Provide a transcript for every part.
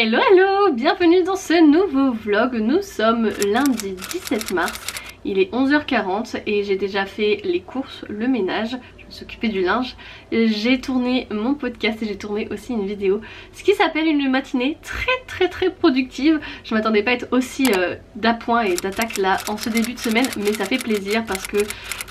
Hello hello, bienvenue dans ce nouveau vlog. Nous sommes lundi 17 mars, il est 11h40 et j'ai déjà fait les courses, le ménage, je me suis occupée du linge, j'ai tourné mon podcast et j'ai tourné aussi une vidéo, ce qui s'appelle une matinée très productive. Je m'attendais pas à être aussi d'appoint et d'attaque là en ce début de semaine, mais ça fait plaisir parce que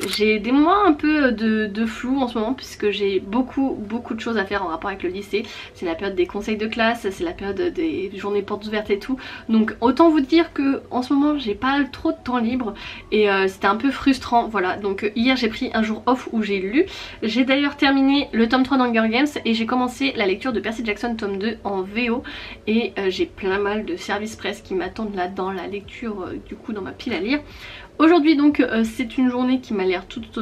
j'ai des moments un peu de flou en ce moment puisque j'ai beaucoup de choses à faire en rapport avec le lycée. C'est la période des conseils de classe, c'est la période des journées portes ouvertes et tout, donc autant vous dire que en ce moment j'ai pas trop de temps libre et c'était un peu frustrant. Voilà, donc hier j'ai pris un jour off où j'ai lu. J'ai d'ailleurs terminé le tome 3 d'Hunger Games et j'ai commencé la lecture de Percy Jackson tome 2 en VO et j'ai plein mal de service presse qui m'attendent là dans la lecture du coup dans ma pile à lire. Aujourd'hui donc c'est une journée qui m'a l'air toute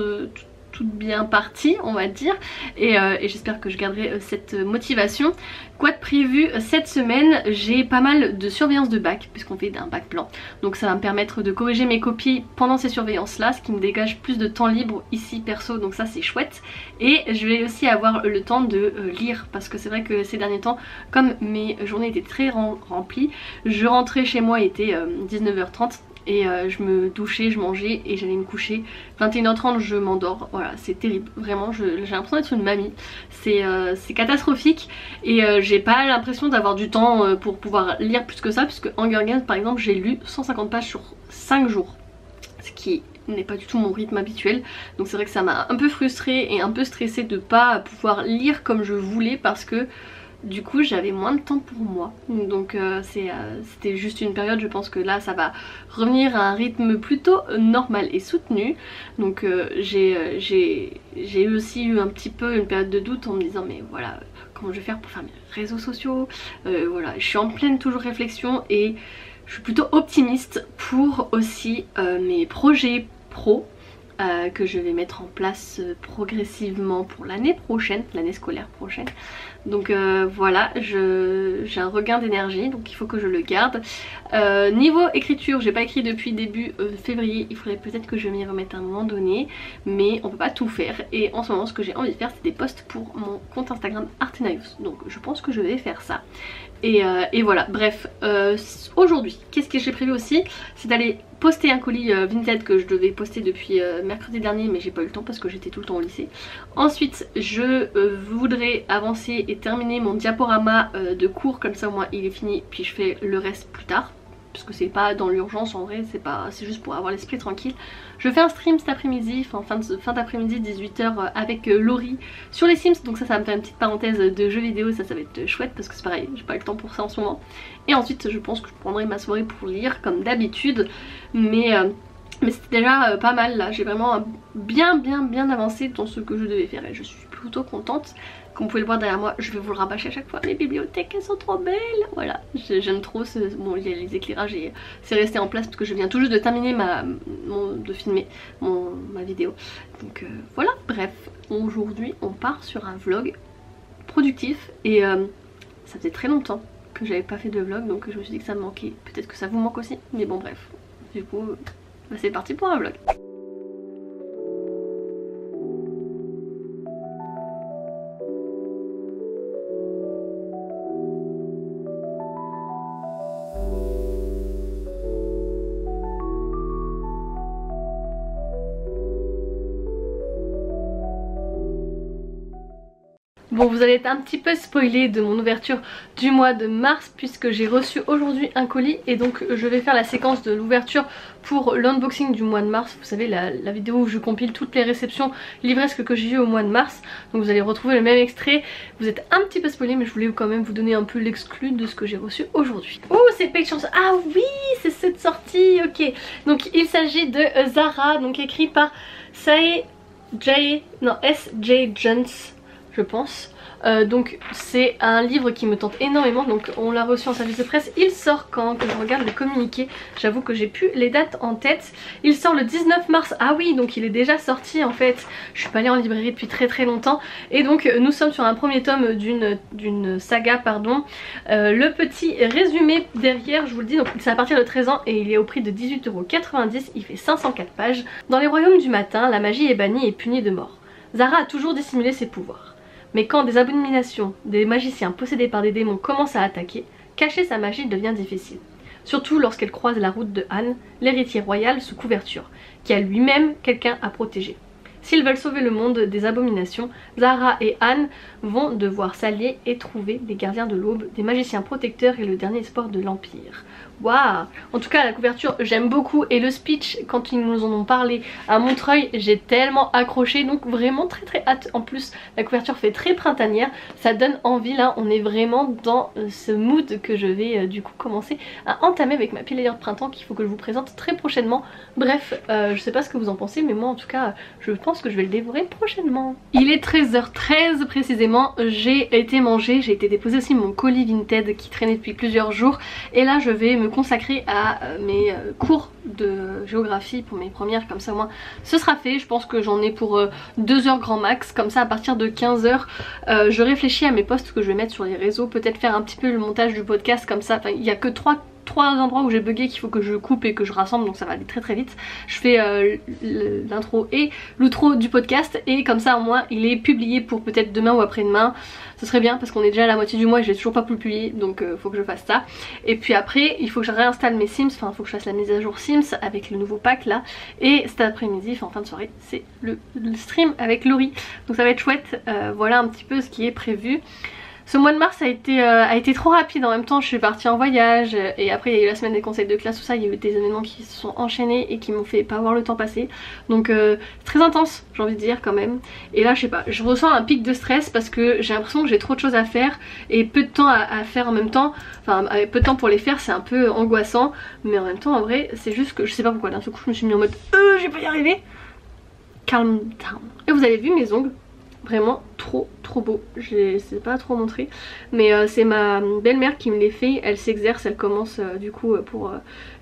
bien partie on va dire et j'espère que je garderai cette motivation. Quoi de prévu cette semaine? J'ai pas mal de surveillance de bac puisqu'on fait un bac blanc, donc ça va me permettre de corriger mes copies pendant ces surveillances là, ce qui me dégage plus de temps libre ici perso, donc ça c'est chouette. Et je vais aussi avoir le temps de lire parce que c'est vrai que ces derniers temps comme mes journées étaient très remplies, je rentrais chez moi, il était 19h30 et je me douchais, je mangeais et j'allais me coucher. 21h30 je m'endors, voilà c'est terrible, vraiment j'ai l'impression d'être une mamie, c'est catastrophique et j'ai pas l'impression d'avoir du temps pour pouvoir lire plus que ça, puisque Hunger Games par exemple j'ai lu 150 pages sur 5 jours, ce qui n'est pas du tout mon rythme habituel, donc c'est vrai que ça m'a un peu frustrée et un peu stressée de pas pouvoir lire comme je voulais parce que du coup j'avais moins de temps pour moi, donc c'était juste une période. Je pense que là ça va revenir à un rythme plutôt normal et soutenu, donc j'ai aussi eu un petit peu une période de doute en me disant mais voilà comment je vais faire pour faire mes réseaux sociaux, voilà je suis en pleine toujours réflexion et je suis plutôt optimiste pour aussi mes projets pro que je vais mettre en place progressivement pour l'année prochaine, l'année scolaire prochaine. Donc voilà, j'ai un regain d'énergie, donc il faut que je le garde. Niveau écriture, j'ai pas écrit depuis début février, il faudrait peut-être que je m'y remette à un moment donné, mais on peut pas tout faire. Et en ce moment ce que j'ai envie de faire c'est des posts pour mon compte Instagram Artenaios, donc je pense que je vais faire ça. Et voilà, bref, aujourd'hui, qu'est-ce que j'ai prévu aussi? C'est d'aller poster un colis Vinted que je devais poster depuis mercredi dernier, mais j'ai pas eu le temps parce que j'étais tout le temps au lycée. Ensuite, je voudrais avancer et terminer mon diaporama de cours, comme ça au moins il est fini, puis je fais le reste plus tard. Parce que c'est pas dans l'urgence en vrai, c'est juste pour avoir l'esprit tranquille. Je fais un stream cet après-midi, enfin fin d'après-midi 18h avec Laurie sur les Sims, donc ça va me faire une petite parenthèse de jeux vidéo, ça va être chouette parce que c'est pareil, j'ai pas le temps pour ça en ce moment. Et ensuite je pense que je prendrai ma soirée pour lire comme d'habitude, mais c'était déjà pas mal là, j'ai vraiment bien avancé dans ce que je devais faire et je suis plutôt contente. Comme vous pouvez le voir derrière moi, je vais vous le rabâcher à chaque fois, mes bibliothèques elles sont trop belles. Voilà, j'aime trop bon, il y a les éclairages et c'est resté en place parce que je viens tout juste de terminer de filmer ma vidéo. Donc voilà, bref, aujourd'hui on part sur un vlog productif et ça faisait très longtemps que j'avais pas fait de vlog, donc je me suis dit que ça me manquait. Peut-être que ça vous manque aussi, mais bon bref, du coup bah, c'est parti pour un vlog. Bon, vous allez être un petit peu spoilé de mon ouverture du mois de mars puisque j'ai reçu aujourd'hui un colis et donc je vais faire la séquence de l'ouverture pour l'unboxing du mois de mars. Vous savez la vidéo où je compile toutes les réceptions livresques que j'ai eues au mois de mars. Donc vous allez retrouver le même extrait. Vous êtes un petit peu spoilé mais je voulais quand même vous donner un peu l'exclu de ce que j'ai reçu aujourd'hui. Oh c'est Patience, ah oui c'est cette sortie, ok. Donc il s'agit de Zara, donc écrit par S.J. Jones je pense. Donc c'est un livre qui me tente énormément, donc on l'a reçu en service de presse. Il sort quand je regarde le communiqué, j'avoue que j'ai plus les dates en tête. Il sort le 19 mars, ah oui donc il est déjà sorti en fait. Je suis pas allée en librairie depuis très longtemps. Et donc nous sommes sur un premier tome d'une saga pardon. Le petit résumé derrière, je vous le dis, donc c'est à partir de 13 ans et il est au prix de 18,90 €, il fait 504 pages. Dans les royaumes du matin, la magie est bannie et punie de mort. Zara a toujours dissimulé ses pouvoirs. Mais quand des abominations, des magiciens possédés par des démons commencent à attaquer, Cacher sa magie devient difficile. Surtout lorsqu'elle croise la route de Han, l'héritier royal sous couverture, qui a lui-même quelqu'un à protéger. S'ils veulent sauver le monde des abominations, Zahra et Han vont devoir s'allier et trouver les gardiens de l'aube, des magiciens protecteurs et le dernier espoir de l'Empire. Waouh! En tout cas la couverture j'aime beaucoup et le speech quand ils nous en ont parlé à Montreuil j'ai tellement accroché, donc vraiment très hâte. En plus la couverture fait très printanière, ça donne envie. Là on est vraiment dans ce mood que je vais du coup commencer à entamer avec ma pile de printemps qu'il faut que je vous présente très prochainement. Bref je sais pas ce que vous en pensez mais moi en tout cas je pense que je vais le dévorer prochainement. Il est 13h13 précisément, j'ai été manger, j'ai été déposer aussi mon colis Vinted qui traînait depuis plusieurs jours et là je vais me consacrer à mes cours de géographie pour mes premières, comme ça au moins ce sera fait. Je pense que j'en ai pour 2 heures grand max, comme ça à partir de 15h je réfléchis à mes posts que je vais mettre sur les réseaux, peut-être faire un petit peu le montage du podcast comme ça. Enfin il n'y a que trois endroits où j'ai bugué qu'il faut que je coupe et que je rassemble, donc ça va aller très vite. Je fais l'intro et l'outro du podcast et comme ça au moins il est publié pour peut-être demain ou après-demain. Ce serait bien parce qu'on est déjà à la moitié du mois et j'ai toujours pas pu le publier, donc faut que je fasse ça. Et puis après il faut que je réinstalle mes Sims, enfin il faut que je fasse la mise à jour Sims avec le nouveau pack là. Et cet après-midi, enfin en fin de soirée, c'est le stream avec Laurie, donc ça va être chouette. Voilà un petit peu ce qui est prévu. Ce mois de mars a été trop rapide. En même temps je suis partie en voyage et après il y a eu la semaine des conseils de classe, tout ça, il y a eu des événements qui se sont enchaînés et qui m'ont fait pas voir le temps passer. Donc très intense j'ai envie de dire quand même. Et là je sais pas, je ressens un pic de stress parce que j'ai l'impression que j'ai trop de choses à faire et peu de temps à faire en même temps. Enfin avec peu de temps pour les faire c'est un peu angoissant, mais en même temps en vrai c'est juste que je sais pas pourquoi d'un seul coup je me suis mis en mode je vais pas y arriver. Calm down. Et vous avez vu mes ongles? Vraiment trop beau, je sais pas trop montrer mais c'est ma belle-mère qui me les fait, elle s'exerce, elle commence du coup pour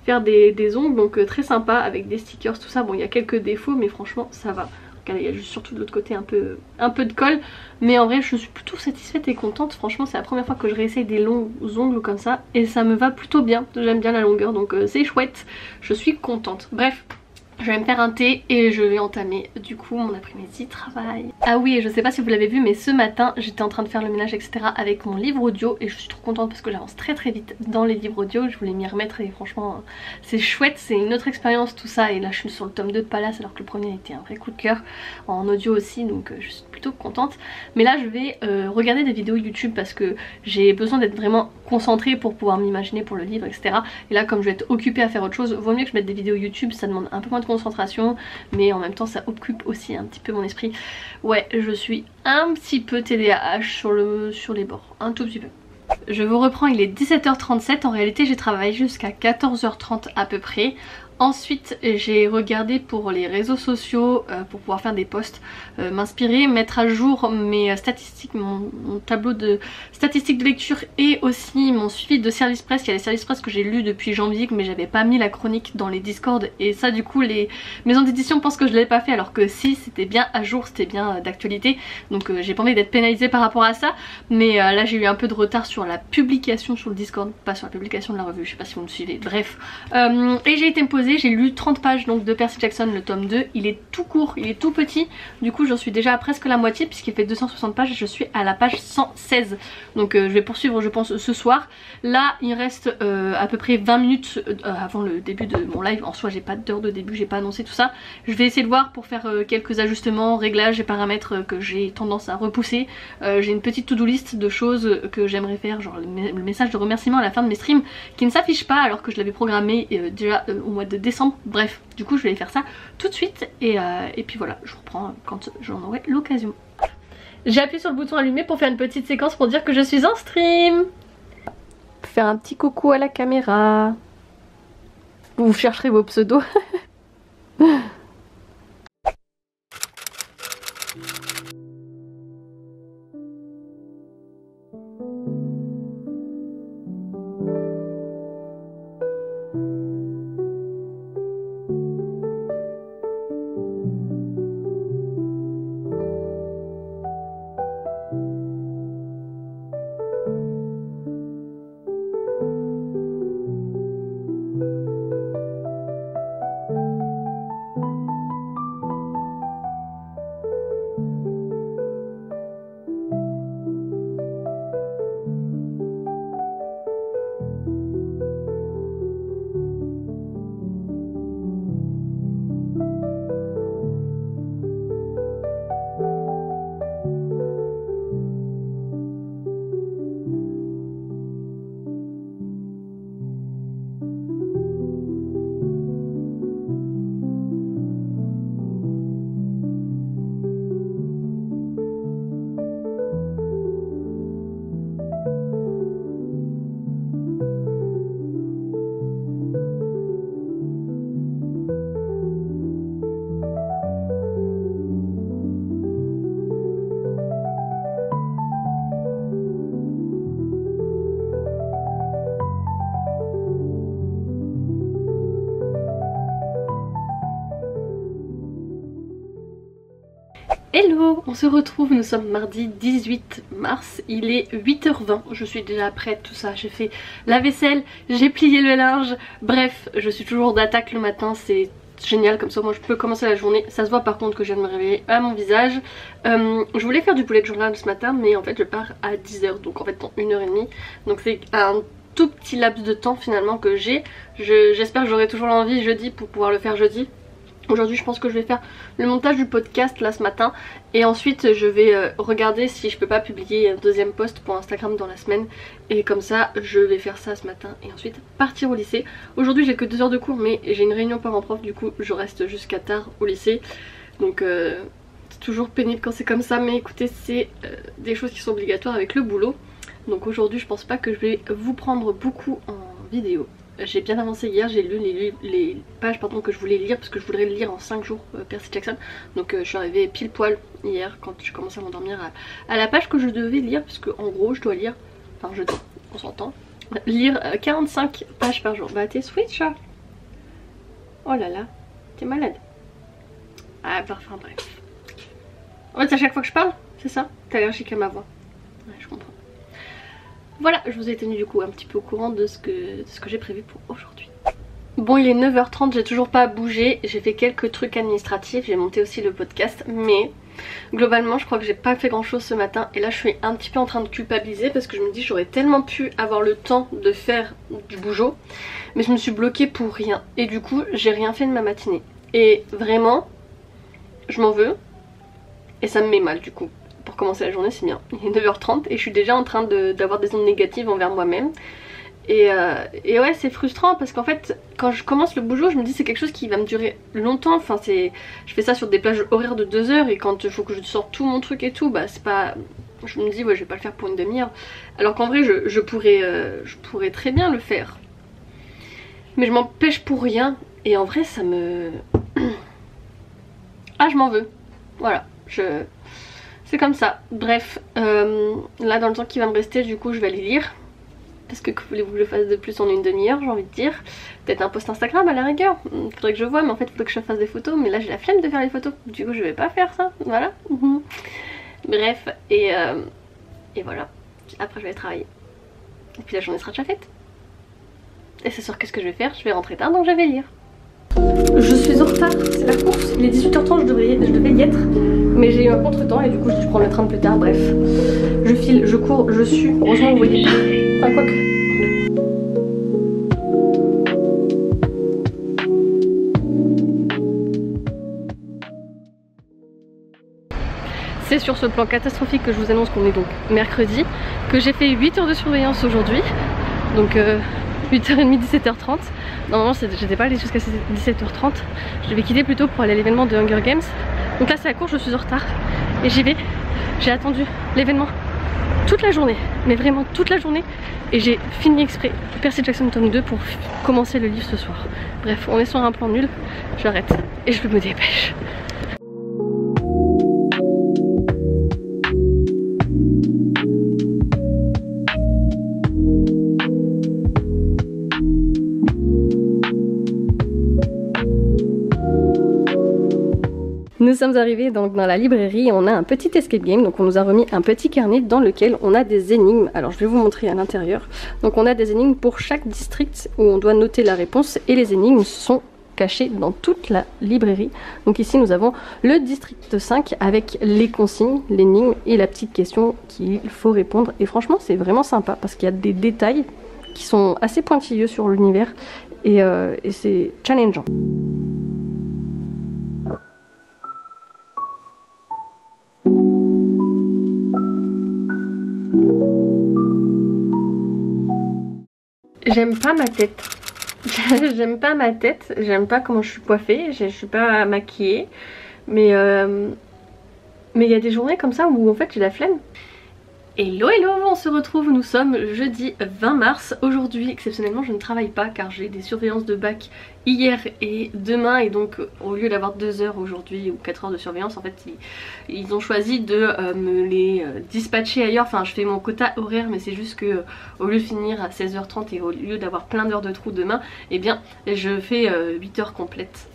faire des ongles, donc très sympa avec des stickers tout ça. Bon il y a quelques défauts mais franchement ça va. Regardez, il y a juste surtout de l'autre côté un peu de colle, mais en vrai je suis plutôt satisfaite et contente. Franchement c'est la première fois que je réessaye des longs ongles comme ça et ça me va plutôt bien, j'aime bien la longueur donc c'est chouette, je suis contente. Bref, je vais me faire un thé et je vais entamer du coup mon après-midi travail. Ah oui, et je sais pas si vous l'avez vu mais ce matin j'étais en train de faire le ménage etc avec mon livre audio et je suis trop contente parce que j'avance très vite dans les livres audio. Je voulais m'y remettre et franchement c'est chouette, c'est une autre expérience tout ça. Et là je suis sur le tome 2 de Palace alors que le premier était un vrai coup de cœur en audio aussi, donc je suis plutôt contente. Mais là je vais regarder des vidéos YouTube parce que j'ai besoin d'être vraiment concentrée pour pouvoir m'imaginer pour le livre etc. Et là comme je vais être occupée à faire autre chose, vaut mieux que je mette des vidéos YouTube, ça demande un peu moins de concentration mais en même temps ça occupe aussi un petit peu mon esprit. Ouais je suis un petit peu TDAH sur les bords, un tout petit peu. Je vous reprends, il est 17h37, en réalité j'ai travaillé jusqu'à 14h30 à peu près. Ensuite j'ai regardé pour les réseaux sociaux pour pouvoir faire des posts, m'inspirer, mettre à jour mes statistiques, mon tableau de statistiques de lecture et aussi mon suivi de service presse. Il y a les services presse que j'ai lus depuis janvier mais j'avais pas mis la chronique dans les Discord et ça du coup les maisons d'édition pensent que je l'avais pas fait alors que si, c'était bien à jour, c'était bien d'actualité, donc j'ai pas envie d'être pénalisée par rapport à ça. Mais là j'ai eu un peu de retard sur la publication sur le Discord, pas sur la publication de la revue, je sais pas si vous me suivez, bref. Et j'ai été me poser, j'ai lu 30 pages donc de Percy Jackson, le tome 2, il est tout court, il est tout petit, du coup j'en suis déjà à presque la moitié puisqu'il fait 260 pages et je suis à la page 116. Donc je vais poursuivre je pense ce soir. Là il reste à peu près 20 minutes avant le début de mon live, en soi j'ai pas d'heure de début, j'ai pas annoncé tout ça. Je vais essayer de voir pour faire quelques ajustements, réglages et paramètres que j'ai tendance à repousser. J'ai une petite to-do list de choses que j'aimerais faire, genre le message de remerciement à la fin de mes streams qui ne s'affiche pas alors que je l'avais programmé déjà au mois de décembre. Bref, du coup je vais faire ça tout de suite et puis voilà, je reprends quand j'en aurai l'occasion. J'ai appuyé sur le bouton allumé pour faire une petite séquence pour dire que je suis en stream. Faire un petit coucou à la caméra. Vous chercherez vos pseudos. Hello, on se retrouve, nous sommes mardi 18 mars, il est 8h20, je suis déjà prête, tout ça, j'ai fait la vaisselle, j'ai plié le linge, bref, je suis toujours d'attaque le matin, c'est génial comme ça, moi je peux commencer la journée. Ça se voit par contre que je viens de me réveiller à mon visage. Je voulais faire du bullet journal ce matin, mais en fait je pars à 10h, donc en fait dans 1h30, donc c'est un tout petit laps de temps finalement que j'ai. J'espère que j'aurai toujours l'envie jeudi pour pouvoir le faire jeudi. Aujourd'hui je pense que je vais faire le montage du podcast là ce matin et ensuite je vais regarder si je peux pas publier un deuxième post pour Instagram dans la semaine, et comme ça je vais faire ça ce matin et ensuite partir au lycée. Aujourd'hui j'ai que 2 heures de cours mais j'ai une réunion parents-prof, du coup je reste jusqu'à tard au lycée, donc c'est toujours pénible quand c'est comme ça, mais écoutez, c'est des choses qui sont obligatoires avec le boulot. Donc aujourd'hui je pense pas que je vais vous prendre beaucoup en vidéo. J'ai bien avancé hier, j'ai lu les pages que je voulais lire parce que je voudrais le lire en 5 jours, Percy Jackson. Donc je suis arrivée pile poil hier quand je commençais à m'endormir à la page que je devais lire, parce que en gros je dois lire, enfin je dois, on s'entend, lire 45 pages par jour. Bah t'es sweet chat. Oh là là, t'es malade. Ah bah enfin bref. En fait à chaque fois que je parle, c'est ça, t'es allergique à ma voix. Ouais, je comprends. Voilà, je vous ai tenu du coup un petit peu au courant de ce que j'ai prévu pour aujourd'hui. Bon, il est 9h30, j'ai toujours pas bougé, j'ai fait quelques trucs administratifs, j'ai monté aussi le podcast, mais globalement je crois que j'ai pas fait grand chose ce matin, et là je suis un petit peu en train de culpabiliser parce que je me dis j'aurais tellement pu avoir le temps de faire du bougeot, mais je me suis bloquée pour rien, et du coup j'ai rien fait de ma matinée, et vraiment je m'en veux et ça me met mal du coup. Pour commencer la journée c'est bien, il est 9h30 et je suis déjà en train d'avoir des ondes négatives envers moi-même, et ouais c'est frustrant parce qu'en fait quand je commence le boulot je me dis c'est quelque chose qui va me durer longtemps, enfin je fais ça sur des plages horaires de 2 heures, et quand il faut que je sorte tout mon truc et tout, bah c'est pas, je me dis ouais je vais pas le faire pour une demi-heure, alors qu'en vrai je pourrais très bien le faire, mais je m'empêche pour rien, et en vrai ça me ah je m'en veux, voilà, c'est comme ça. Bref, là dans le temps qui va me rester du coup je vais aller lire, parce que voulez-vous que je fasse de plus en une demi-heure, j'ai envie de dire. Peut-être un post Instagram à la rigueur, faudrait que je vois, mais en fait il faudrait que je fasse des photos, mais là j'ai la flemme de faire les photos, du coup je vais pas faire ça, voilà. Bref, et voilà, après je vais travailler, et puis la journée sera déjà faite. Et c'est sûr, qu'est-ce que je vais faire? Je vais rentrer tard, donc je vais lire. Je suis en retard, c'est la course, il est 18h30, je devais y être, mais j'ai eu un contre-temps et du coup je prends le train plus tard, bref. Je file, je cours, je suis, heureusement vous voyez pas, enfin quoique. C'est sur ce plan catastrophique que je vous annonce qu'on est donc mercredi, que j'ai fait 8 heures de surveillance aujourd'hui, donc 8h30, 17h30. Normalement j'étais pas allée jusqu'à 17h30, je devais quitter plutôt pour aller à l'événement de Hunger Games. Donc là c'est la course, je suis en retard et j'y vais. J'ai attendu l'événement toute la journée, mais vraiment toute la journée, et j'ai fini exprès Percy Jackson tome 2 pour commencer le livre ce soir. Bref, on est sur un plan nul, j'arrête et je me dépêche. Nous sommes arrivés donc dans la librairie et on a un petit escape game, donc on nous a remis un petit carnet dans lequel on a des énigmes. Alors je vais vous montrer à l'intérieur. Donc on a des énigmes pour chaque district où on doit noter la réponse, et les énigmes sont cachées dans toute la librairie. Donc ici nous avons le district 5 avec les consignes, l'énigme et la petite question qu'il faut répondre, et franchement c'est vraiment sympa parce qu'il y a des détails qui sont assez pointilleux sur l'univers, et c'est challengeant. J'aime pas ma tête. J'aime pas ma tête, j'aime pas comment je suis coiffée, je suis pas maquillée. Mais il y a des journées comme ça où en fait j'ai la flemme. Hello hello, on se retrouve, nous sommes jeudi 20 mars. Aujourd'hui exceptionnellement je ne travaille pas car j'ai des surveillances de bac hier et demain, et donc au lieu d'avoir 2 heures aujourd'hui ou 4 heures de surveillance, en fait ils ont choisi de me les dispatcher ailleurs. Enfin, je fais mon quota horaire, mais c'est juste que au lieu de finir à 16h30 et au lieu d'avoir plein d'heures de trou demain, eh bien je fais 8 heures complètes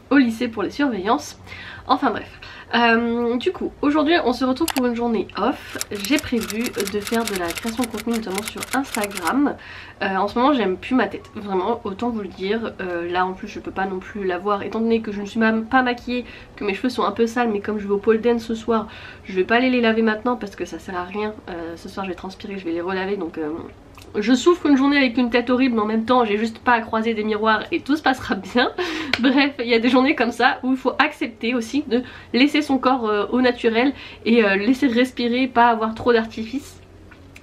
au lycée pour les surveillances. Enfin bref. Du coup, aujourd'hui on se retrouve pour une journée off. J'ai prévu de faire de la création de contenu, notamment sur Instagram. En ce moment j'aime plus ma tête, vraiment, autant vous le dire. Là en plus je peux pas non plus la voir, étant donné que je ne suis même pas maquillée, que mes cheveux sont un peu sales, mais comme je vais au pole dance ce soir, je vais pas aller les laver maintenant parce que ça sert à rien. Ce soir je vais transpirer, je vais les relaver, donc je souffre une journée avec une tête horrible, mais en même temps j'ai juste pas à croiser des miroirs et tout se passera bien. Bref, il y a des journées comme ça où il faut accepter aussi de laisser son corps au naturel et laisser respirer, pas avoir trop d'artifice.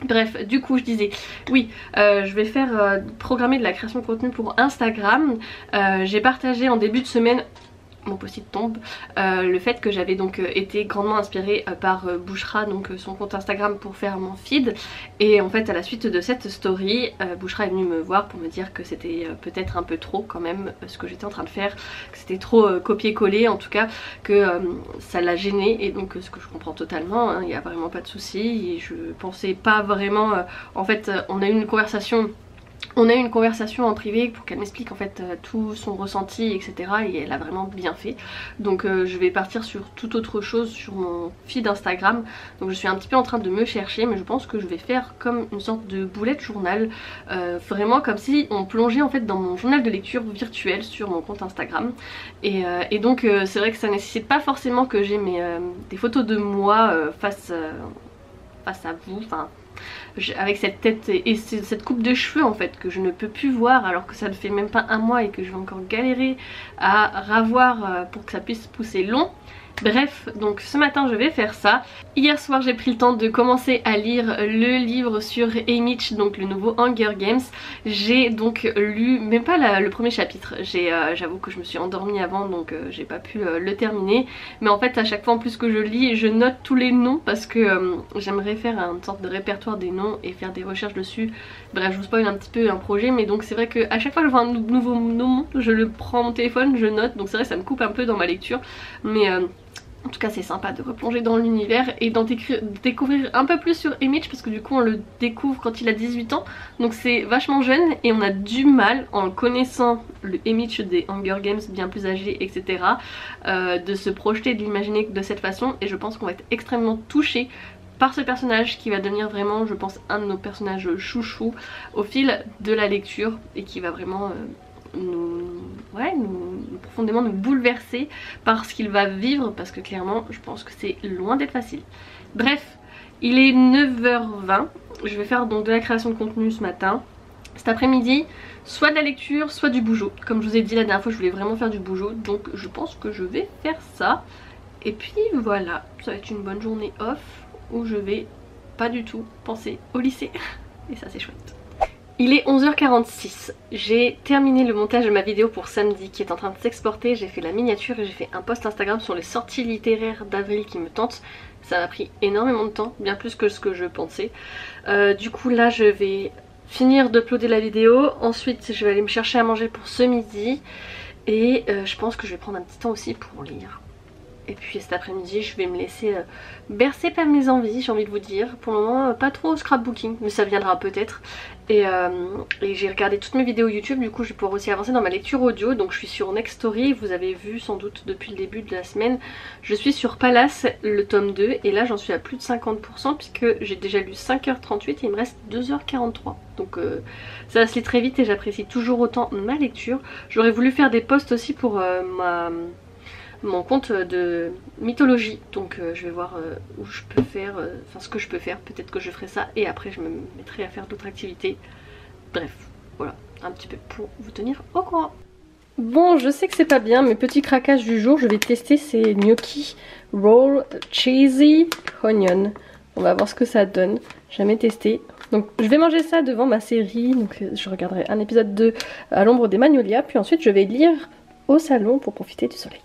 Bref, du coup je disais, oui, je vais faire programmer de la création de contenu pour Instagram. J'ai partagé en début de semaine, mon post-it tombe, le fait que j'avais donc été grandement inspirée par Bouchra, donc son compte Instagram, pour faire mon feed. Et en fait à la suite de cette story, Bouchra est venue me voir pour me dire que c'était peut-être un peu trop quand même ce que j'étais en train de faire, que c'était trop copier-coller, en tout cas que ça l'a gêné, et donc ce que je comprends totalement, hein, il n'y a vraiment pas de souci. Et je pensais pas vraiment, en fait on a eu une conversation. On a eu une conversation en privé pour qu'elle m'explique en fait tout son ressenti, etc. Et elle a vraiment bien fait. Donc je vais partir sur toute autre chose sur mon feed Instagram. Donc je suis un petit peu en train de me chercher, mais je pense que je vais faire comme une sorte de bullet journal. Vraiment comme si on plongeait en fait dans mon journal de lecture virtuel sur mon compte Instagram. Et donc c'est vrai que ça nécessite pas forcément que j'ai des photos de moi face à vous, enfin avec cette tête et cette coupe de cheveux en fait que je ne peux plus voir, alors que ça ne fait même pas un mois et que je vais encore galérer à ravoir pour que ça puisse pousser long. Bref, donc ce matin je vais faire ça. Hier soir j'ai pris le temps de commencer à lire le livre sur Haymitch, donc le nouveau Hunger Games. J'ai donc lu même pas le premier chapitre, j'avoue que je me suis endormie avant, donc j'ai pas pu le terminer. Mais en fait à chaque fois en plus que je lis, je note tous les noms parce que j'aimerais faire une sorte de répertoire des noms et faire des recherches dessus. Bref, je vous spoil un petit peu un projet, mais donc c'est vrai que à chaque fois que je vois un nouveau nom, je le prends mon téléphone, je note. Donc c'est vrai que ça me coupe un peu dans ma lecture, mais en tout cas c'est sympa de replonger dans l'univers et d'en découvrir un peu plus sur Haymitch, parce que du coup on le découvre quand il a 18 ans, donc c'est vachement jeune et on a du mal, en le connaissant, le Haymitch des Hunger Games bien plus âgé, etc., de se projeter, de l'imaginer de cette façon. Et je pense qu'on va être extrêmement touché par ce personnage qui va devenir vraiment, je pense, un de nos personnages chouchous au fil de la lecture, et qui va vraiment profondément nous bouleverser par ce qu'il va vivre, parce que clairement je pense que c'est loin d'être facile. Bref, il est 9h20, je vais faire donc de la création de contenu ce matin. Cet après-midi, soit de la lecture, soit du bougeot. Comme je vous ai dit la dernière fois, je voulais vraiment faire du bougeot, donc je pense que je vais faire ça. Et puis voilà, ça va être une bonne journée off où je vais pas du tout penser au lycée. Et ça c'est chouette. Il est 11h46, j'ai terminé le montage de ma vidéo pour samedi qui est en train de s'exporter. J'ai fait la miniature et j'ai fait un post Instagram sur les sorties littéraires d'avril qui me tentent. Ça m'a pris énormément de temps, bien plus que ce que je pensais. Du coup là je vais finir d'uploader la vidéo, ensuite je vais aller me chercher à manger pour ce midi. Et je pense que je vais prendre un petit temps aussi pour lire. Et puis cet après-midi je vais me laisser bercer par mes envies, j'ai envie de vous dire. Pour le moment pas trop scrapbooking, mais ça viendra peut-être. Et j'ai regardé toutes mes vidéos YouTube, du coup je vais pouvoir aussi avancer dans ma lecture audio. Donc je suis sur Next Story, vous avez vu sans doute depuis le début de la semaine. Je suis sur Palace, le tome 2, et là j'en suis à plus de 50% puisque j'ai déjà lu 5h38 et il me reste 2h43. Donc ça se lit très vite et j'apprécie toujours autant ma lecture. J'aurais voulu faire des posts aussi pour mon compte de mythologie, donc je vais voir où je peux faire, enfin ce que je peux faire, peut-être que je ferai ça et après je me mettrai à faire d'autres activités. Bref, voilà, un petit peu pour vous tenir au courant. Bon, je sais que c'est pas bien, mais petit craquage du jour, je vais tester ces gnocchi roll cheesy onion. On va voir ce que ça donne, jamais testé. Donc je vais manger ça devant ma série, donc je regarderai un épisode 2 à l'ombre des magnolias, puis ensuite je vais lire au salon pour profiter du soleil.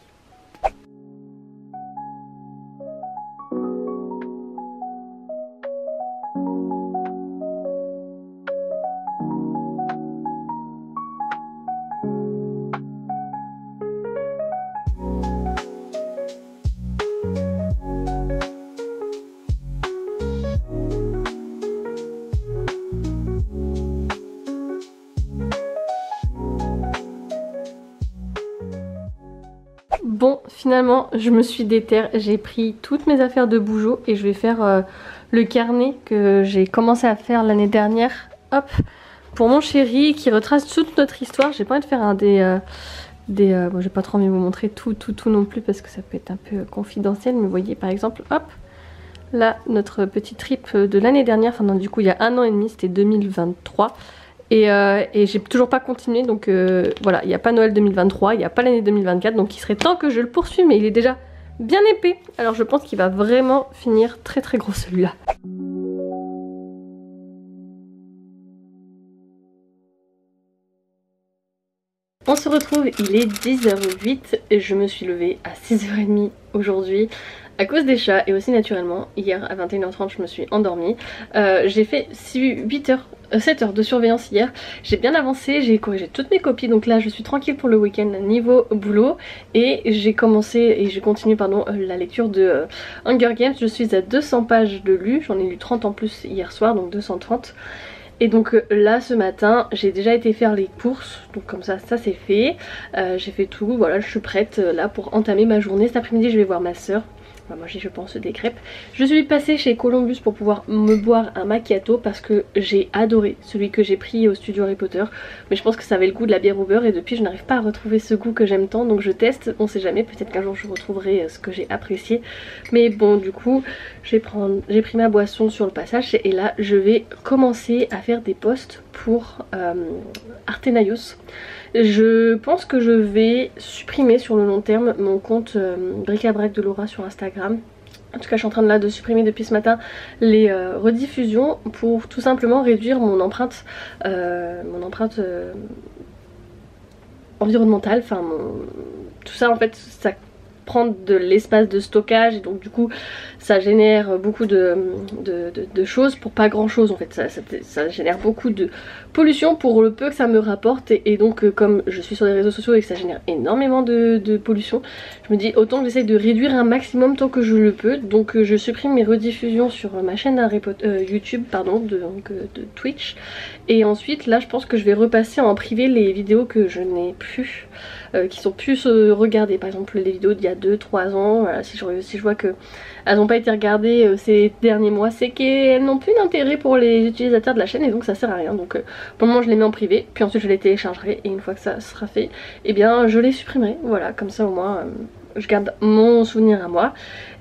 finalement je me suis déterre, j'ai pris toutes mes affaires de bougeot et je vais faire le carnet que j'ai commencé à faire l'année dernière. Hop, pour mon chéri qui retrace toute notre histoire. J'ai pas envie de faire un bon, j'ai pas trop envie de vous montrer tout non plus parce que ça peut être un peu confidentiel, mais vous voyez par exemple, hop, là notre petit trip de l'année dernière, enfin non, du coup il y a 1 an et demi, c'était 2023. Et j'ai toujours pas continué, donc voilà, il n'y a pas Noël 2023, il n'y a pas l'année 2024, donc il serait temps que je le poursuive, mais il est déjà bien épais. Alors je pense qu'il va vraiment finir très gros celui-là. On se retrouve, il est 10h08 et je me suis levée à 6h30 aujourd'hui à cause des chats et aussi naturellement. Hier à 21h30 je me suis endormie. J'ai fait 7 heures de surveillance hier. J'ai bien avancé, j'ai corrigé toutes mes copies, donc là je suis tranquille pour le week-end niveau boulot. Et j'ai continué la lecture de Hunger Games. Je suis à 200 pages de lu, j'en ai lu 30 en plus hier soir, donc 230. Et donc là ce matin j'ai déjà été faire les courses, donc comme ça c'est fait. J'ai fait tout, voilà, je suis prête là pour entamer ma journée. Cet après-midi je vais voir ma soeur. Enfin, moi j'ai, je pense, des crêpes. Je suis passée chez Columbus pour pouvoir me boire un macchiato parce que j'ai adoré celui que j'ai pris au studio Harry Potter. Mais je pense que ça avait le goût de la bière au beurre et depuis je n'arrive pas à retrouver ce goût que j'aime tant. Donc je teste, on sait jamais, peut-être qu'un jour je retrouverai ce que j'ai apprécié. Mais bon, du coup j'ai pris ma boisson sur le passage et là je vais commencer à faire des posts pour Artenaios. Je pense que je vais supprimer sur le long terme mon compte bric-à-brac de Laura sur Instagram. En tout cas je suis en train de supprimer depuis ce matin les rediffusions pour tout simplement réduire mon empreinte environnementale. Enfin tout ça en fait ça prend de l'espace de stockage et donc du coup ça génère beaucoup de choses pour pas grand chose en fait. Ça génère beaucoup de pollution pour le peu que ça me rapporte et donc comme je suis sur les réseaux sociaux et que ça génère énormément de pollution, je me dis autant que j'essaie de réduire un maximum tant que je le peux. Donc je supprime mes rediffusions sur ma chaîne YouTube pardon, de Twitch, et ensuite là je pense que je vais repasser en privé les vidéos que je n'ai plus qui sont plus regardées, par exemple les vidéos d'il y a 2-3 ans. Voilà, si je vois que elles n'ont pas été regardées ces derniers mois, c'est qu'elles n'ont plus d'intérêt pour les utilisateurs de la chaîne et donc ça sert à rien. Donc pour le moment je les mets en privé, puis ensuite je les téléchargerai et une fois que ça sera fait, eh bien je les supprimerai. Voilà, comme ça au moins je garde mon souvenir à moi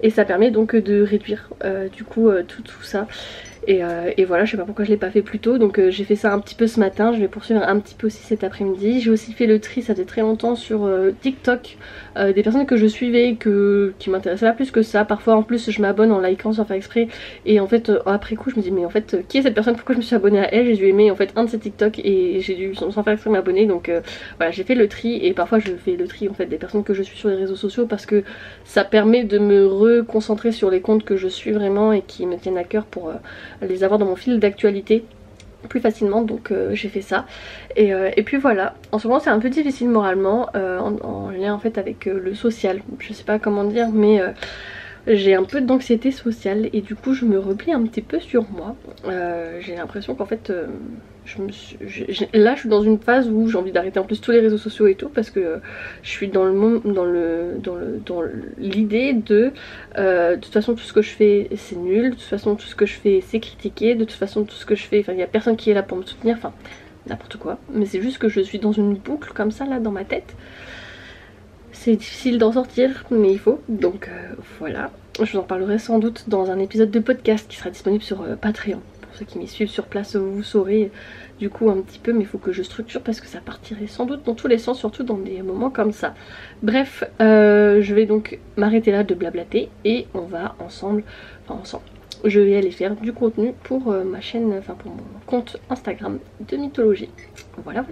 et ça permet donc de réduire du coup tout ça. Et voilà, je sais pas pourquoi je l'ai pas fait plus tôt, donc j'ai fait ça un petit peu ce matin, je vais poursuivre un petit peu aussi cet après-midi. J'ai aussi fait le tri, ça faisait très longtemps, sur TikTok, des personnes que je suivais qui m'intéressaient pas plus que ça. Parfois en plus je m'abonne en likant sans faire exprès et en fait après coup je me dis mais en fait qui est cette personne, pourquoi je me suis abonnée à elle. J'ai dû aimer en fait un de ses TikTok et j'ai dû sans faire exprès m'abonner. Donc voilà, j'ai fait le tri et parfois je fais le tri en fait des personnes que je suis sur les réseaux sociaux parce que ça permet de me reconcentrer sur les comptes que je suis vraiment et qui me tiennent à cœur pour les avoir dans mon fil d'actualité plus facilement. Donc j'ai fait ça et puis voilà, en ce moment c'est un peu difficile moralement en lien en fait avec le social, je sais pas comment dire, mais j'ai un peu d'anxiété sociale et du coup je me replie un petit peu sur moi. J'ai l'impression qu'en fait là je suis dans une phase où j'ai envie d'arrêter en plus tous les réseaux sociaux et tout parce que je suis dans l'idée de toute façon tout ce que je fais c'est nul, de toute façon tout ce que je fais c'est critiqué, de toute façon tout ce que je fais, enfin il n'y a personne qui est là pour me soutenir, enfin n'importe quoi. Mais c'est juste que je suis dans une boucle comme ça là dans ma tête. C'est difficile d'en sortir mais il faut, donc voilà. Je vous en parlerai sans doute dans un épisode de podcast qui sera disponible sur Patreon. Pour ceux qui m'y suivent sur place vous saurez du coup un petit peu, mais il faut que je structure parce que ça partirait sans doute dans tous les sens, surtout dans des moments comme ça. Bref, je vais donc m'arrêter là de blablater et on va ensemble, je vais aller faire du contenu pour ma chaîne, enfin pour mon compte Instagram de mythologie. Voilà.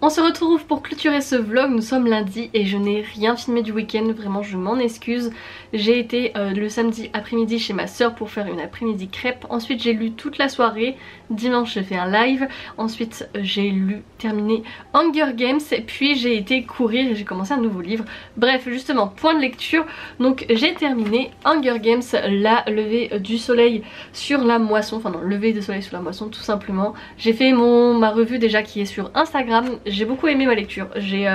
On se retrouve pour clôturer ce vlog, nous sommes lundi et je n'ai rien filmé du week-end, vraiment je m'en excuse. J'ai été le samedi après-midi chez ma soeur pour faire une après-midi crêpe, ensuite j'ai lu toute la soirée, dimanche j'ai fait un live, ensuite j'ai terminé Hunger Games, puis j'ai été courir et j'ai commencé un nouveau livre. Bref, justement, point de lecture, donc j'ai terminé Hunger Games, la levée du soleil sur la moisson, enfin non, lever du soleil sur la moisson tout simplement. J'ai fait ma revue déjà qui est sur Instagram. j'ai beaucoup aimé ma lecture. J'ai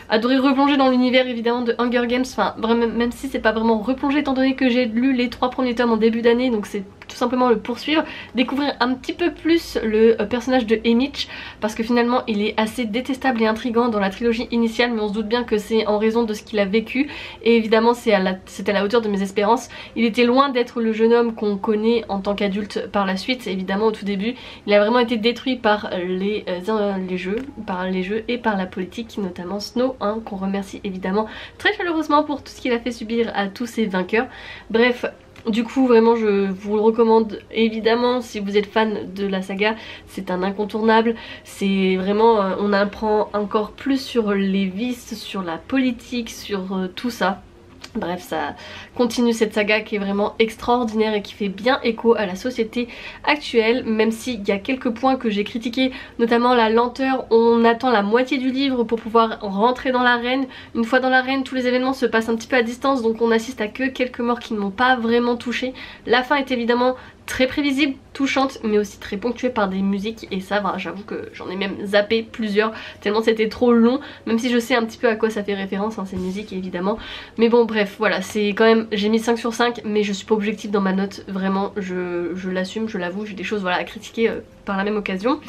adoré replonger dans l'univers évidemment de Hunger Games, enfin vraiment, même si c'est pas vraiment replonger étant donné que j'ai lu les 3 premiers tomes en début d'année, donc c'est tout simplement le poursuivre, découvrir un petit peu plus le personnage de Haymitch, parce que finalement il est assez détestable et intriguant dans la trilogie initiale, mais on se doute bien que c'est en raison de ce qu'il a vécu, et évidemment c'était à la hauteur de mes espérances. Il était loin d'être le jeune homme qu'on connaît en tant qu'adulte par la suite, évidemment au tout début, il a vraiment été détruit par les jeux et par la politique, notamment Snow, hein, qu'on remercie évidemment très chaleureusement pour tout ce qu'il a fait subir à tous ses vainqueurs. Bref, du coup vraiment je vous le recommande évidemment si vous êtes fan de la saga, c'est un incontournable, c'est vraiment, on apprend encore plus sur les vices, sur la politique, sur tout ça. Bref, ça continue cette saga qui est vraiment extraordinaire et qui fait bien écho à la société actuelle, même s'il y a quelques points que j'ai critiqués, notamment la lenteur. On attend la moitié du livre pour pouvoir rentrer dans l'arène. Une fois dans l'arène, tous les événements se passent un petit peu à distance, donc on assiste à que quelques morts qui ne m'ont pas vraiment touchée. La fin est évidemment très prévisible, touchante, mais aussi très ponctuée par des musiques, et ça j'avoue que j'en ai même zappé plusieurs tellement c'était trop long, même si je sais un petit peu à quoi ça fait référence, hein, ces musiques évidemment. Mais bon bref, voilà, c'est quand même, j'ai mis 5 sur 5, mais je suis pas objective dans ma note, vraiment je l'assume, je l'avoue, j'ai des choses voilà à critiquer par la même occasion.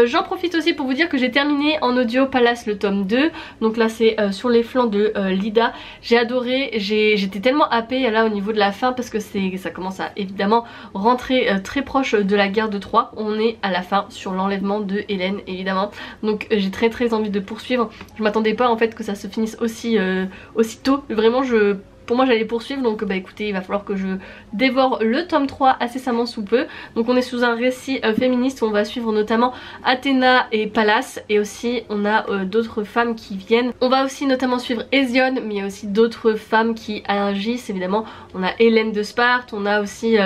J'en profite aussi pour vous dire que j'ai terminé en audio Palace le tome 2, donc là c'est sur les flancs de Lida. J'ai adoré, j'étais tellement happée là au niveau de la fin, parce que ça commence à évidemment rentrer très proche de la guerre de Troie. On est à la fin sur l'enlèvement de Hélène évidemment, donc j'ai très envie de poursuivre. Je m'attendais pas en fait que ça se finisse aussi tôt, vraiment pour moi j'allais poursuivre, donc bah écoutez, il va falloir que je dévore le tome 3 incessamment sous peu. Donc on est sous un récit féministe où on va suivre notamment Athéna et Pallas, et aussi on a d'autres femmes qui viennent. On va aussi notamment suivre Hésione, mais il y a aussi d'autres femmes qui agissent évidemment. On a Hélène de Sparte, on a aussi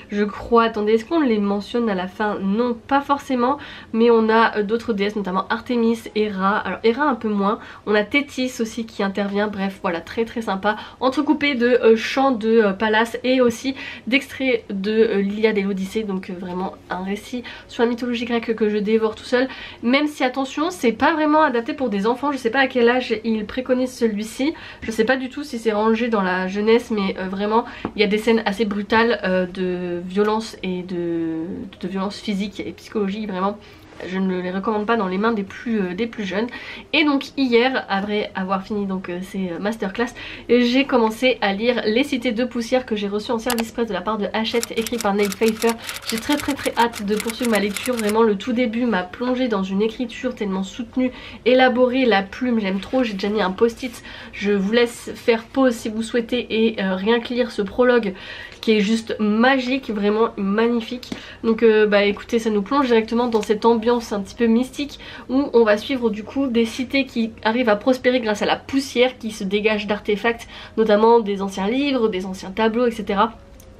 je crois, attendez, est-ce qu'on les mentionne à la fin? Non, pas forcément, mais on a d'autres déesses, notamment Artémis, Héra, alors Héra un peu moins. On a Thétis aussi qui intervient, bref voilà, très sympa, entrecoupé de chants de Pallas et aussi d'extraits de l'Iliade et l'Odyssée, donc vraiment un récit sur la mythologie grecque que je dévore tout seul, même si attention c'est pas vraiment adapté pour des enfants. Je sais pas à quel âge il préconise celui-ci, je sais pas du tout si c'est rangé dans la jeunesse, mais vraiment il y a des scènes assez brutales de violence et de violence physique et psychologique, vraiment je ne les recommande pas dans les mains des plus jeunes. Et donc hier, après avoir fini donc ces masterclass, j'ai commencé à lire Les Cités de Poussière que j'ai reçu en service presse de la part de Hachette, écrit par Neil Pfeiffer. J'ai très hâte de poursuivre ma lecture. Vraiment le tout début m'a plongé dans une écriture tellement soutenue, élaborée, la plume j'aime trop, j'ai déjà mis un post-it. Je vous laisse faire pause si vous souhaitez et rien que lire ce prologue qui est juste magique, vraiment magnifique. Donc bah écoutez, ça nous plonge directement dans cette ambiance un petit peu mystique où on va suivre du coup des cités qui arrivent à prospérer grâce à la poussière qui se dégage d'artefacts, notamment des anciens livres, des anciens tableaux, etc.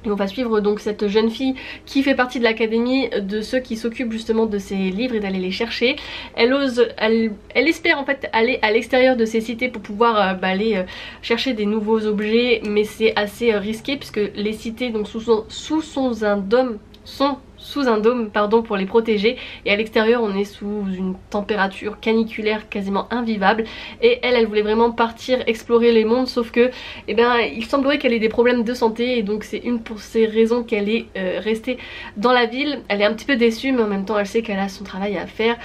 Et on va suivre donc cette jeune fille qui fait partie de l'académie de ceux qui s'occupent justement de ces livres et d'aller les chercher. Elle espère en fait aller à l'extérieur de ces cités pour pouvoir aller chercher des nouveaux objets, mais c'est assez risqué puisque les cités donc sous un dôme sont sous un dôme pardon pour les protéger, et à l'extérieur on est sous une température caniculaire quasiment invivable, et elle voulait vraiment partir explorer les mondes, sauf que eh bien, il semblerait qu'elle ait des problèmes de santé, et donc c'est une pour ces raisons qu'elle est restée dans la ville. Elle est un petit peu déçue, mais en même temps elle sait qu'elle a son travail à faire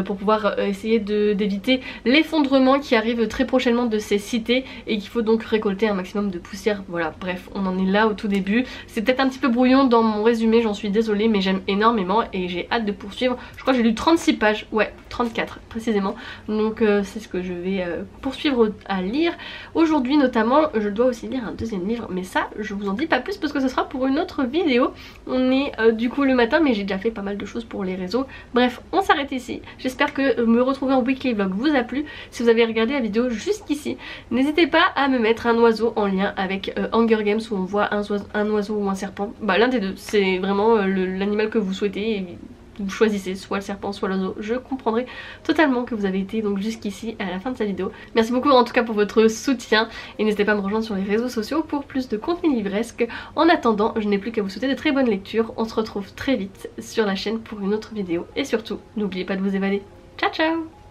pour pouvoir essayer d'éviter l'effondrement qui arrive très prochainement de ces cités, et qu'il faut donc récolter un maximum de poussière. Voilà, bref, on en est là au tout début. C'est peut-être un petit peu brouillon dans mon résumé, j'en suis désolée, mais j'aime énormément et j'ai hâte de poursuivre. Je crois que j'ai lu 36 pages, ouais 34 précisément, donc c'est ce que je vais poursuivre à lire aujourd'hui. Notamment je dois aussi lire un deuxième livre, mais ça je vous en dis pas plus parce que ce sera pour une autre vidéo. On est du coup le matin, mais j'ai déjà fait pas mal de choses pour les réseaux. Bref, on s'arrête ici. J'espère que me retrouver en weekly vlog vous a plu. Si vous avez regardé la vidéo jusqu'ici, n'hésitez pas à me mettre un oiseau en lien avec Hunger Games où on voit un oiseau ou un serpent, bah l'un des deux, c'est vraiment l'animal que vous souhaitez, et vous choisissez soit le serpent soit l'oiseau. Je comprendrai totalement que vous avez été donc jusqu'ici à la fin de cette vidéo. Merci beaucoup en tout cas pour votre soutien, et n'hésitez pas à me rejoindre sur les réseaux sociaux pour plus de contenu livresque. En attendant, je n'ai plus qu'à vous souhaiter de très bonnes lectures. On se retrouve très vite sur la chaîne pour une autre vidéo, et surtout n'oubliez pas de vous évader. Ciao ciao.